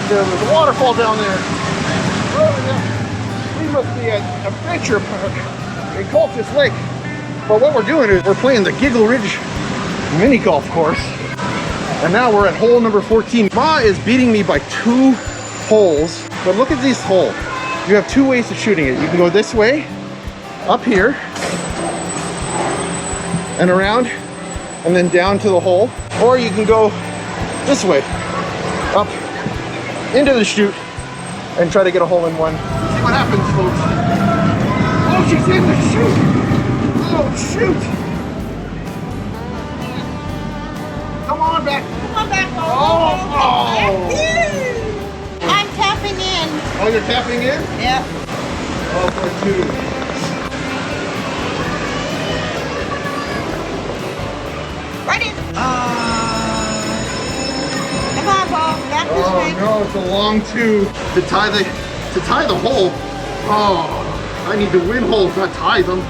there's a waterfall down there. Oh, yeah. We must be at Adventure Park in Cultus Lake. But what we're doing is we're playing the Giggle Ridge mini golf course. And now we're at hole number 14. Ma is beating me by 2 holes. But look at this hole. You have 2 ways of shooting it. You can go this way, up here, and around, and then down to the hole. Or you can go this way, up into the chute, and try to get a hole in one. Let's see what happens, folks. Oh, she's in the chute. Oh, shoot. Come on back. Come on back. Oh. I'm tapping in. Oh, you're tapping in? Yeah. Oh, for 2. Right in. Come on, Paul. Back this way. Oh no, it's a long 2 to tie the hole. Oh, I need to win holes, not tie them.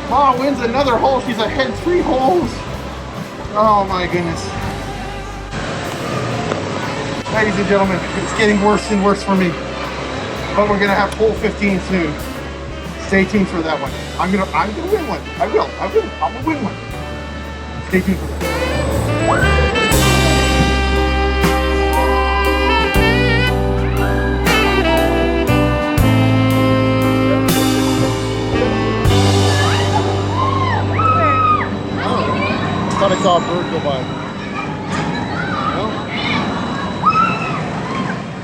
Ma wins another hole. She's ahead 3 holes. Oh my goodness. Ladies and gentlemen, it's getting worse and worse for me. But we're gonna have hole 15 soon. Stay tuned for that one. I'm gonna win one. I will win one. Stay tuned for that. I thought I saw a bird go by.